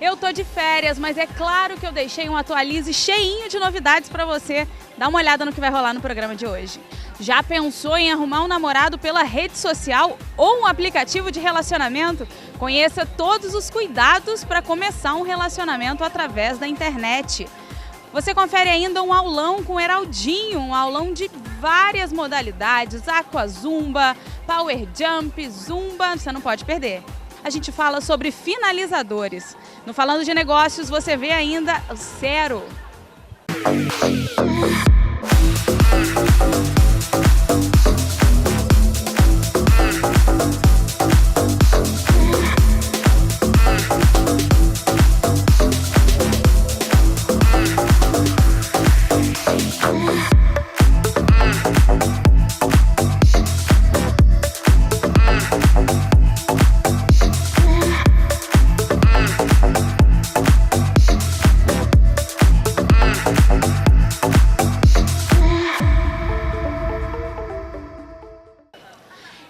Eu tô de férias, mas é claro que eu deixei um Atualize cheinho de novidades para você. Dá uma olhada no que vai rolar no programa de hoje. Já pensou em arrumar um namorado pela rede social ou um aplicativo de relacionamento? Conheça todos os cuidados para começar um relacionamento através da internet. Você confere ainda um aulão com o Heraldinho, um aulão de várias modalidades, aquazumba, power jump, zumba, você não pode perder. A gente fala sobre finalizadores. No Falando de Negócios, você vê ainda o Cero.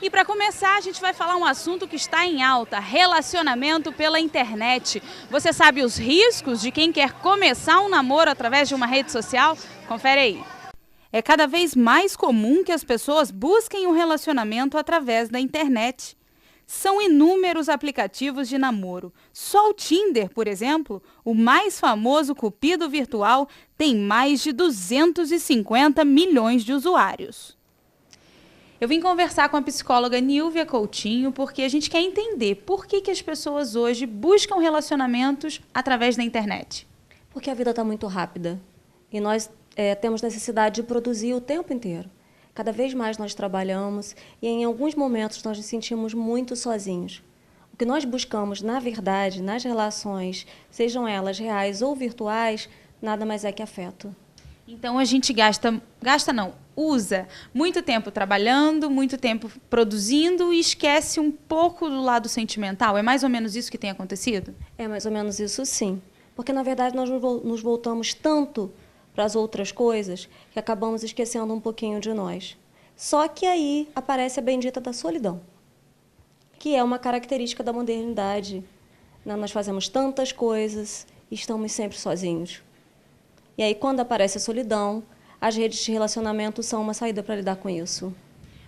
E para começar, a gente vai falar um assunto que está em alta: relacionamento pela internet. Você sabe os riscos de quem quer começar um namoro através de uma rede social? Confere aí. É cada vez mais comum que as pessoas busquem um relacionamento através da internet. São inúmeros aplicativos de namoro. Só o Tinder, por exemplo, o mais famoso cupido virtual, tem mais de 250 milhões de usuários. Eu vim conversar com a psicóloga Nilvia Coutinho porque a gente quer entender por que as pessoas hoje buscam relacionamentos através da internet. Porque a vida está muito rápida e nós temos necessidade de produzir o tempo inteiro. Cada vez mais nós trabalhamos e em alguns momentos nós nos sentimos muito sozinhos. O que nós buscamos, na verdade, nas relações, sejam elas reais ou virtuais, nada mais é que afeto. Então a gente usa muito tempo trabalhando, muito tempo produzindo e esquece um pouco do lado sentimental. É mais ou menos isso que tem acontecido? É mais ou menos isso, sim. Porque, na verdade, nós nos voltamos tanto para as outras coisas que acabamos esquecendo um pouquinho de nós. Só que aí aparece a bendita da solidão, que é uma característica da modernidade. Nós fazemos tantas coisas e estamos sempre sozinhos. E aí, quando aparece a solidão, as redes de relacionamento são uma saída para lidar com isso.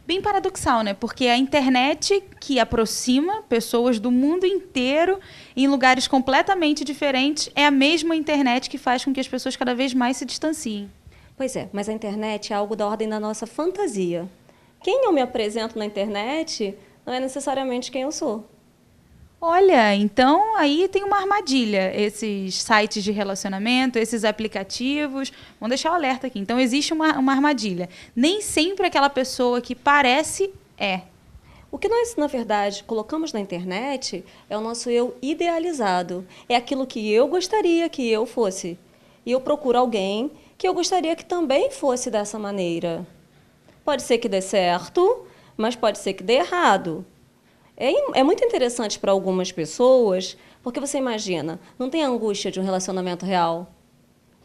Bem paradoxal, né? Porque a internet que aproxima pessoas do mundo inteiro em lugares completamente diferentes é a mesma internet que faz com que as pessoas cada vez mais se distanciem. Pois é, mas a internet é algo da ordem da nossa fantasia. Quem eu me apresento na internet não é necessariamente quem eu sou. Olha, então aí tem uma armadilha, esses sites de relacionamento, esses aplicativos. Vamos deixar o alerta aqui. Então existe uma armadilha. Nem sempre aquela pessoa que parece é. O que nós, na verdade, colocamos na internet é o nosso eu idealizado. É aquilo que eu gostaria que eu fosse. E eu procuro alguém que eu gostaria que também fosse dessa maneira. Pode ser que dê certo, mas pode ser que dê errado. É muito interessante para algumas pessoas, porque você imagina, não tem a angústia de um relacionamento real.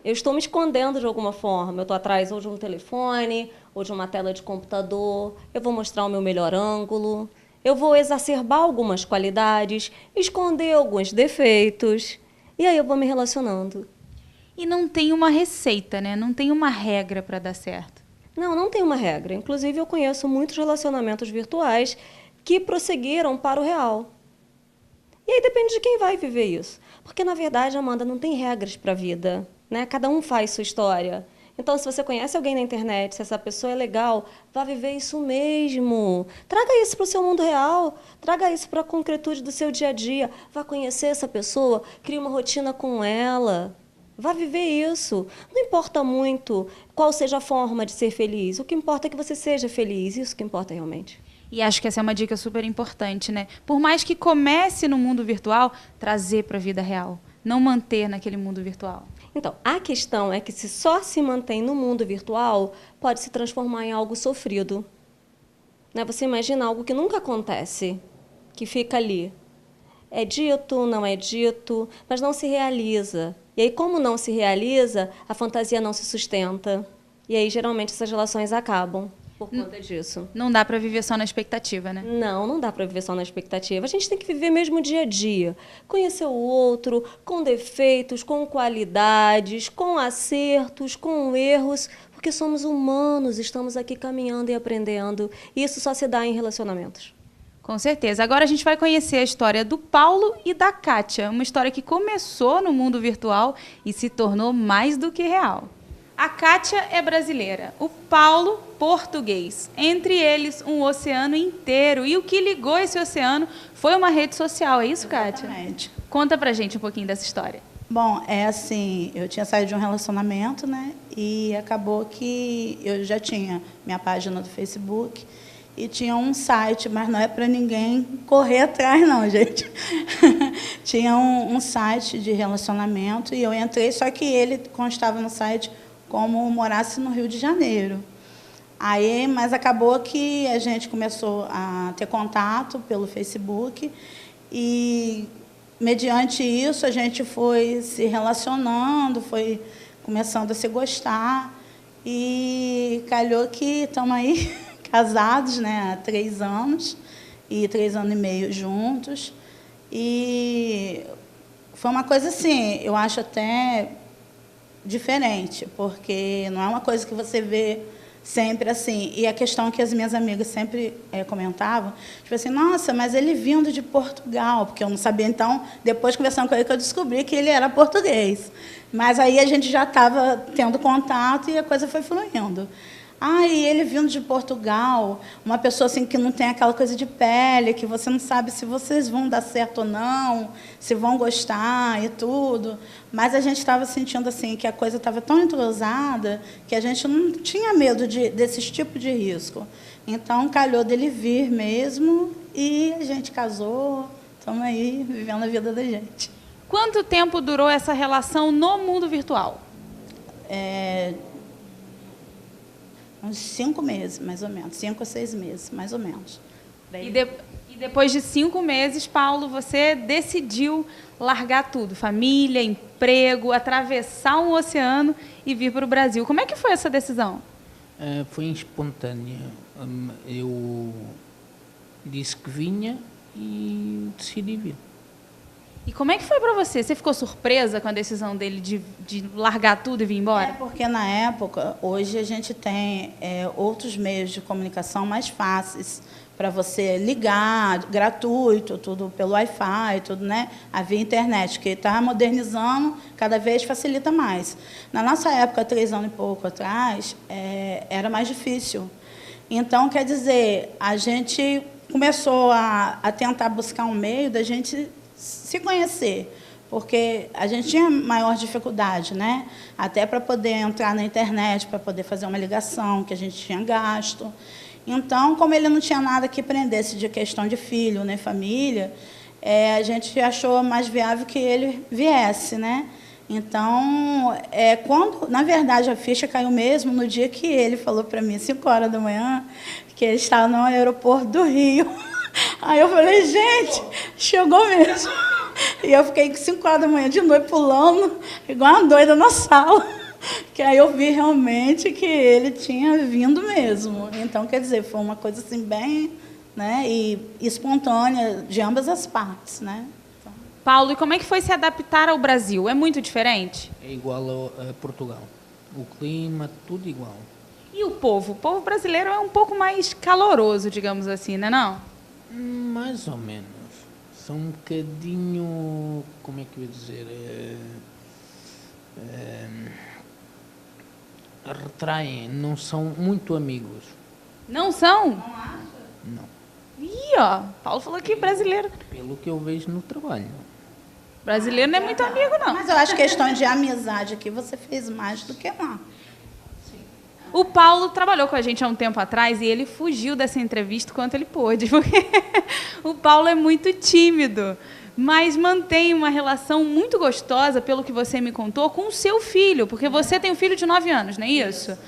Eu estou me escondendo de alguma forma, eu estou atrás ou de um telefone, ou de uma tela de computador, eu vou mostrar o meu melhor ângulo, eu vou exacerbar algumas qualidades, esconder alguns defeitos, e aí eu vou me relacionando. E não tem uma receita, né? Não tem uma regra para dar certo. Não tem uma regra. Inclusive, eu conheço muitos relacionamentos virtuais que prosseguiram para o real. E aí depende de quem vai viver isso. Porque, na verdade, Amanda, não tem regras para a vida, né? Cada um faz sua história. Então, se você conhece alguém na internet, se essa pessoa é legal, vá viver isso mesmo. Traga isso para o seu mundo real, traga isso para a concretude do seu dia a dia. Vá conhecer essa pessoa, crie uma rotina com ela. Vá viver isso. Não importa muito qual seja a forma de ser feliz. O que importa é que você seja feliz. Isso que importa realmente. E acho que essa é uma dica super importante, né? Por mais que comece no mundo virtual, trazer para a vida real. Não manter naquele mundo virtual. Então, a questão é que se só se mantém no mundo virtual, pode se transformar em algo sofrido. Né? Você imagina algo que nunca acontece, que fica ali. É dito, não é dito, mas não se realiza. E aí, como não se realiza, a fantasia não se sustenta. E aí, geralmente, essas relações acabam. por conta disso. Não dá para viver só na expectativa, né? Não dá para viver só na expectativa. A gente tem que viver mesmo o dia a dia. Conhecer o outro, com defeitos, com qualidades, com acertos, com erros, porque somos humanos, estamos aqui caminhando e aprendendo. E isso só se dá em relacionamentos. Com certeza. Agora a gente vai conhecer a história do Paulo e da Kátia, uma história que começou no mundo virtual e se tornou mais do que real. A Kátia é brasileira, o Paulo, português. Entre eles, um oceano inteiro. E o que ligou esse oceano foi uma rede social. É isso, Kátia? Exatamente. Conta pra gente um pouquinho dessa história. Bom, é assim, eu tinha saído de um relacionamento, né? E acabou que eu já tinha minha página do Facebook e tinha um site, mas não é para ninguém correr atrás, não, gente. Tinha um site de relacionamento e eu entrei, só que ele constava no site como morasse no Rio de Janeiro. Aí, mas acabou que a gente começou a ter contato pelo Facebook e, mediante isso, a gente foi se relacionando, foi começando a se gostar e calhou que estamos aí casados, né, há 3 anos e 3 anos e meio juntos. E foi uma coisa assim, eu acho até diferente, porque não é uma coisa que você vê sempre assim. E a questão que as minhas amigas sempre comentavam, tipo assim, nossa, mas ele vindo de Portugal, porque eu não sabia, então, depois conversando com ele, que eu descobri que ele era português. Mas aí a gente já estava tendo contato e a coisa foi fluindo. E ele vindo de Portugal, uma pessoa assim que não tem aquela coisa de pele, que você não sabe se vocês vão dar certo ou não, se vão gostar e tudo. Mas a gente estava sentindo assim que a coisa estava tão entrosada que a gente não tinha medo desses tipos de risco. Então, calhou dele vir mesmo e a gente casou, estamos aí vivendo a vida da gente. Quanto tempo durou essa relação no mundo virtual? Uns 5 meses, mais ou menos. 5 a 6 meses, mais ou menos. E depois de 5 meses, Paulo, você decidiu largar tudo, família, emprego, atravessar um oceano e vir para o Brasil. Como é que foi essa decisão? Foi espontânea. Eu disse que vinha e decidi vir. E como é que foi para você? Você ficou surpresa com a decisão dele de largar tudo e vir embora? Porque na época, hoje a gente tem outros meios de comunicação mais fáceis para você ligar, gratuito, tudo pelo Wi-Fi, tudo, né? Havia internet, que está modernizando, cada vez facilita mais. Na nossa época, 3 anos e pouco atrás, era mais difícil. Então, quer dizer, a gente começou a tentar buscar um meio da gente se conhecer, porque a gente tinha maior dificuldade, né? Até para poder entrar na internet, para poder fazer uma ligação, que a gente tinha gasto. Então, como ele não tinha nada que prendesse de questão de filho, né, família, a gente achou mais viável que ele viesse, né? Então, quando, na verdade, a ficha caiu mesmo no dia que ele falou para mim, 5 horas da manhã, que ele estava no aeroporto do Rio. Aí eu falei, gente, chegou mesmo. E eu fiquei 5 horas da manhã de noite pulando, igual uma doida na sala. Que aí eu vi realmente que ele tinha vindo mesmo. Então, quer dizer, foi uma coisa assim bem, né, e espontânea de ambas as partes, né? Então. Paulo, e como é que foi se adaptar ao Brasil? É muito diferente? É igual a Portugal. O clima, tudo igual. E o povo? O povo brasileiro é um pouco mais caloroso, digamos assim, né, não? Mais ou menos. São um bocadinho, como é que eu ia dizer, retraem, não são muito amigos. Não são? Não acha? Não. Ih, ó, Paulo falou que brasileiro. Pelo que eu vejo no trabalho. Brasileiro não é muito amigo, não. Mas eu acho que questão de amizade aqui você fez mais do que lá. O Paulo trabalhou com a gente há um tempo atrás e ele fugiu dessa entrevista quanto ele pôde, porque o Paulo é muito tímido, mas mantém uma relação muito gostosa, pelo que você me contou, com o seu filho, porque você tem um filho de 9 anos, não é isso?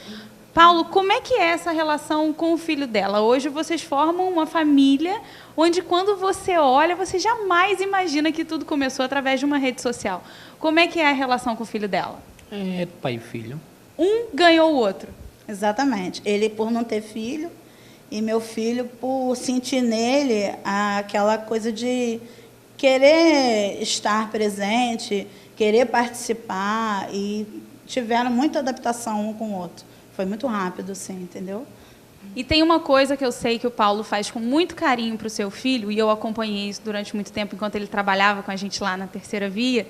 Paulo, como é que é essa relação com o filho dela? Hoje vocês formam uma família onde, quando você olha, você jamais imagina que tudo começou através de uma rede social. Como é que é a relação com o filho dela? É pai e filho. Um ganhou o outro. Exatamente. Ele por não ter filho e meu filho por sentir nele aquela coisa de querer estar presente, querer participar, e tiveram muita adaptação um com o outro. Foi muito rápido, sim, entendeu? E tem uma coisa que eu sei que o Paulo faz com muito carinho para o seu filho, e eu acompanhei isso durante muito tempo, enquanto ele trabalhava com a gente lá na Terceira Via,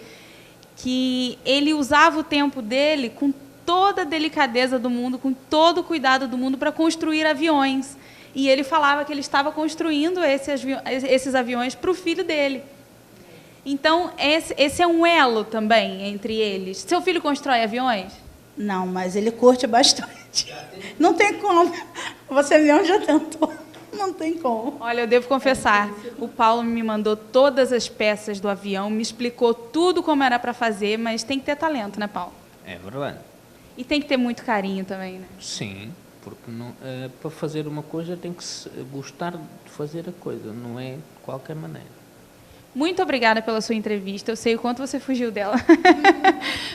que ele usava o tempo dele com toda a delicadeza do mundo, com todo o cuidado do mundo para construir aviões. E ele falava que ele estava construindo esses aviões para o filho dele. Então, esse é um elo também entre eles. Seu filho constrói aviões? Não, mas ele curte bastante. Não tem como. Você mesmo já tentou. Não tem como. Olha, eu devo confessar, o Paulo me mandou todas as peças do avião, me explicou tudo como era para fazer, mas tem que ter talento, né, Paulo? É verdade. E tem que ter muito carinho também, né? Sim, porque não, para fazer uma coisa tem que gostar de fazer a coisa, não é de qualquer maneira. Muito obrigada pela sua entrevista, eu sei o quanto você fugiu dela.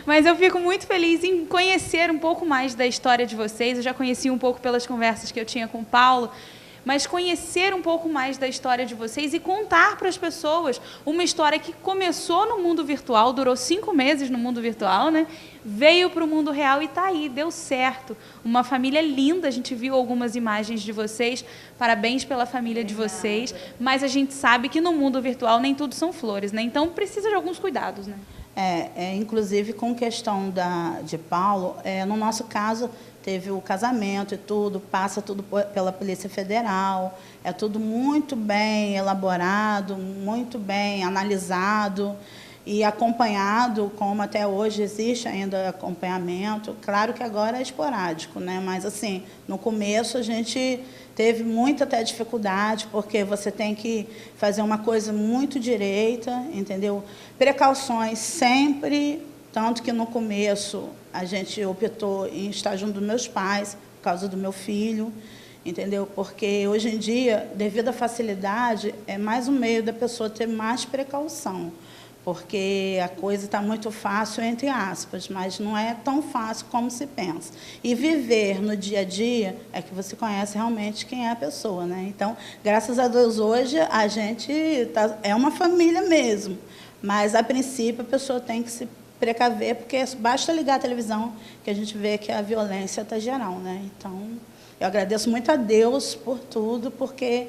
Mas eu fico muito feliz em conhecer um pouco mais da história de vocês. Eu já conheci um pouco pelas conversas que eu tinha com o Paulo, mas conhecer um pouco mais da história de vocês e contar para as pessoas uma história que começou no mundo virtual, durou 5 meses no mundo virtual, né? Veio para o mundo real e está aí, deu certo. Uma família linda, a gente viu algumas imagens de vocês, parabéns pela família de vocês, mas a gente sabe que no mundo virtual nem tudo são flores, né? Então precisa de alguns cuidados, né? Inclusive com questão de Paulo, no nosso caso, teve o casamento e tudo, passa tudo pela Polícia Federal, é tudo muito bem elaborado, muito bem analisado e acompanhado, como até hoje existe ainda acompanhamento. Claro que agora é esporádico, né? Mas, assim, no começo a gente teve muita até dificuldade, porque você tem que fazer uma coisa muito direita, entendeu? Precauções sempre, tanto que no começo a gente optou em estar junto dos meus pais, por causa do meu filho, entendeu? Porque hoje em dia, devido à facilidade, é mais um meio da pessoa ter mais precaução, porque a coisa está muito fácil, entre aspas, mas não é tão fácil como se pensa. E viver no dia a dia é que você conhece realmente quem é a pessoa, né? Então, graças a Deus, hoje a gente é uma família mesmo, mas, a princípio, a pessoa tem que se precaver, porque basta ligar a televisão que a gente vê que a violência está geral, né? Então, eu agradeço muito a Deus por tudo, porque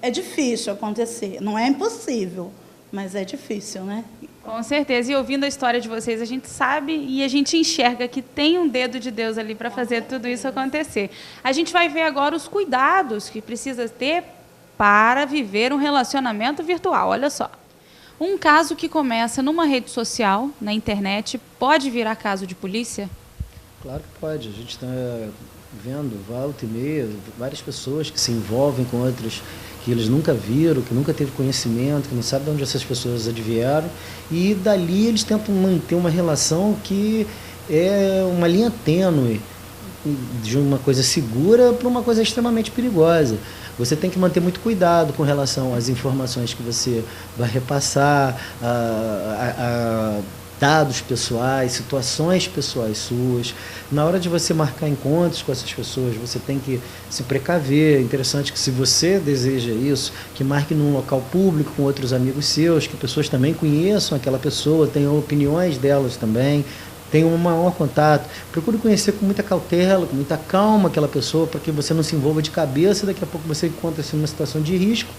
é difícil acontecer, não é impossível, mas é difícil, né? Com certeza, e ouvindo a história de vocês, a gente sabe e a gente enxerga que tem um dedo de Deus ali para fazer tudo isso acontecer. A gente vai ver agora os cuidados que precisa ter para viver um relacionamento virtual, olha só. Um caso que começa numa rede social, na internet, pode virar caso de polícia? Claro que pode. A gente está vendo, volta e meia, várias pessoas que se envolvem com outras que eles nunca viram, que nunca teve conhecimento, que não sabem de onde essas pessoas advieram, e dali eles tentam manter uma relação que é uma linha tênue, de uma coisa segura para uma coisa extremamente perigosa. Você tem que manter muito cuidado com relação às informações que você vai repassar, a dados pessoais, situações pessoais suas. Na hora de você marcar encontros com essas pessoas, você tem que se precaver. É interessante que, se você deseja isso, que marque num local público com outros amigos seus, que pessoas também conheçam aquela pessoa, tenham opiniões delas também, tenha um maior contato. Procure conhecer com muita cautela, com muita calma aquela pessoa, para que você não se envolva de cabeça. Daqui a pouco você encontra-se numa situação de risco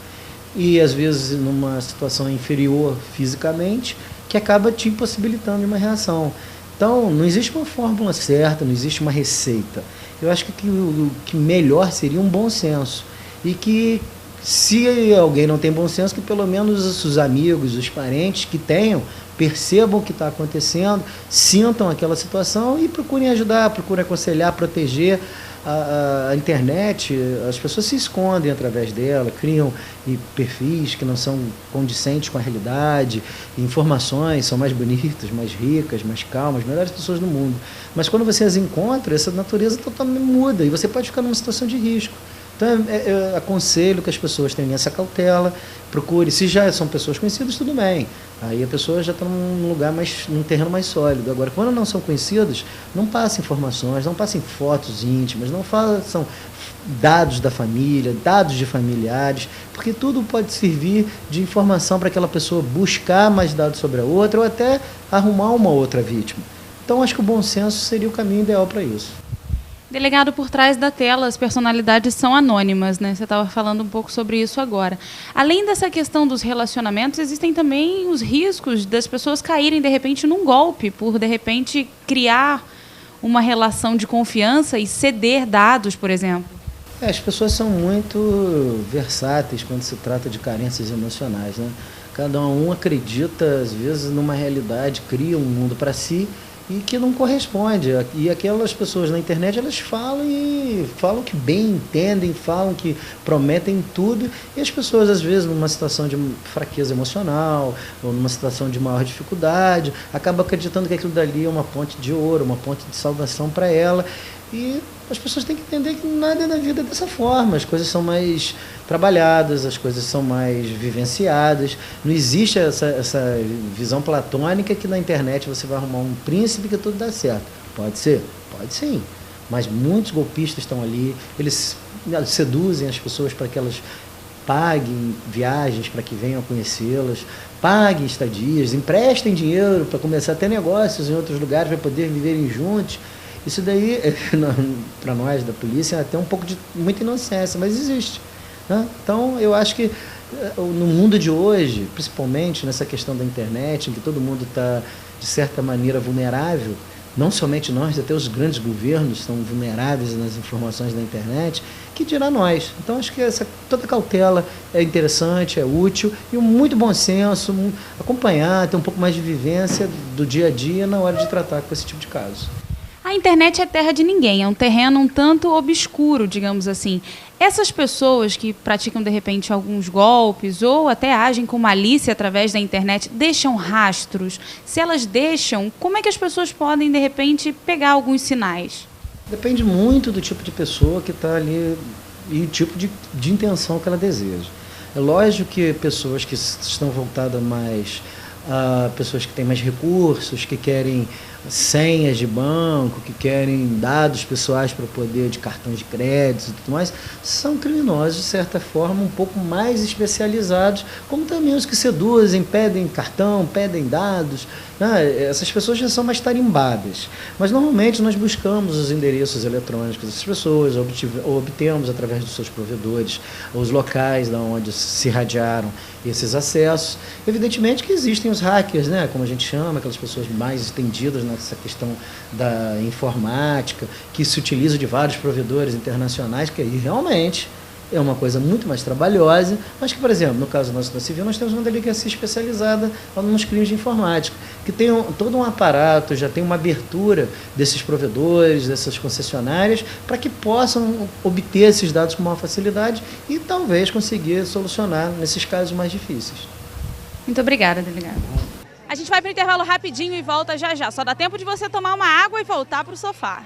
e, às vezes, numa situação inferior fisicamente, que acaba te impossibilitando de uma reação. Então, não existe uma fórmula certa, não existe uma receita. Eu acho que o que melhor seria um bom senso. E que, se alguém não tem bom senso, que pelo menos os amigos, os parentes que tenham, percebam o que está acontecendo, sintam aquela situação e procurem ajudar, procurem aconselhar, proteger. A internet, as pessoas se escondem através dela, criam perfis que não são condizentes com a realidade, informações são mais bonitas, mais ricas, mais calmas, melhores pessoas do mundo. Mas quando você as encontra, essa natureza totalmente muda e você pode ficar numa situação de risco. Então, eu aconselho que as pessoas tenham essa cautela, procure, se já são pessoas conhecidas, tudo bem. Aí a pessoa já está num terreno mais sólido. Agora, quando não são conhecidos, não passem informações, não passem fotos íntimas, não façam dados da família, dados de familiares, porque tudo pode servir de informação para aquela pessoa buscar mais dados sobre a outra ou até arrumar uma outra vítima. Então, acho que o bom senso seria o caminho ideal para isso. Delegado, por trás da tela, as personalidades são anônimas, né? Você estava falando um pouco sobre isso agora. Além dessa questão dos relacionamentos, existem também os riscos das pessoas caírem, de repente, num golpe, por, de repente, criar uma relação de confiança e ceder dados, por exemplo. As pessoas são muito versáteis quando se trata de carências emocionais, né? Cada um acredita, às vezes, numa realidade, cria um mundo para si e que não corresponde. E aquelas pessoas na internet, elas falam que bem entendem, falam que prometem tudo, e as pessoas, às vezes, numa situação de fraqueza emocional, ou numa situação de maior dificuldade, acabam acreditando que aquilo dali é uma ponte de ouro, uma ponte de salvação para ela. E as pessoas têm que entender que nada na vida é dessa forma. As coisas são mais trabalhadas, as coisas são mais vivenciadas. Não existe essa visão platônica que na internet você vai arrumar um príncipe que tudo dá certo. Pode ser? Pode sim. Mas muitos golpistas estão ali, eles seduzem as pessoas para que elas paguem viagens para que venham a conhecê-las, paguem estadias, emprestem dinheiro para começar a ter negócios em outros lugares para poder viverem juntos. Isso daí, para nós da polícia, é até um pouco de muita inocência, mas existe, né? Então, eu acho que no mundo de hoje, principalmente nessa questão da internet, em que todo mundo está, de certa maneira, vulnerável, não somente nós, até os grandes governos estão vulneráveis nas informações da internet, que dirá nós. Então, acho que toda cautela é interessante, é útil, e um muito bom senso, acompanhar, ter um pouco mais de vivência do dia a dia na hora de tratar com esse tipo de caso. A internet é terra de ninguém, é um terreno um tanto obscuro, digamos assim. Essas pessoas que praticam, de repente, alguns golpes ou até agem com malícia através da internet, deixam rastros? Se elas deixam, como é que as pessoas podem, de repente, pegar alguns sinais? Depende muito do tipo de pessoa que está ali e o tipo de intenção que ela deseja. É lógico que pessoas que estão voltadas mais a pessoas que têm mais recursos, que querem senhas de banco, que querem dados pessoais para poder de cartões de crédito e tudo mais, são criminosos, de certa forma, um pouco mais especializados, como também os que seduzem, pedem cartão, pedem dados, né? Essas pessoas já são mais tarimbadas. Mas, normalmente, nós buscamos os endereços eletrônicos dessas pessoas, obtemos, através dos seus provedores, os locais de onde se irradiaram esses acessos. Evidentemente que existem os hackers, né? Como a gente chama, aquelas pessoas mais estendidas nessa questão da informática, que se utilizam de vários provedores internacionais, que aí realmente é uma coisa muito mais trabalhosa, mas que, por exemplo, no caso nosso da Civil, nós temos uma delegacia especializada nos crimes de informática, que tem todo um aparato, já tem uma abertura desses provedores, dessas concessionárias, para que possam obter esses dados com maior facilidade e talvez conseguir solucionar nesses casos mais difíceis. Muito obrigada, delegado. A gente vai para o intervalo rapidinho e volta já já. Só dá tempo de você tomar uma água e voltar para o sofá.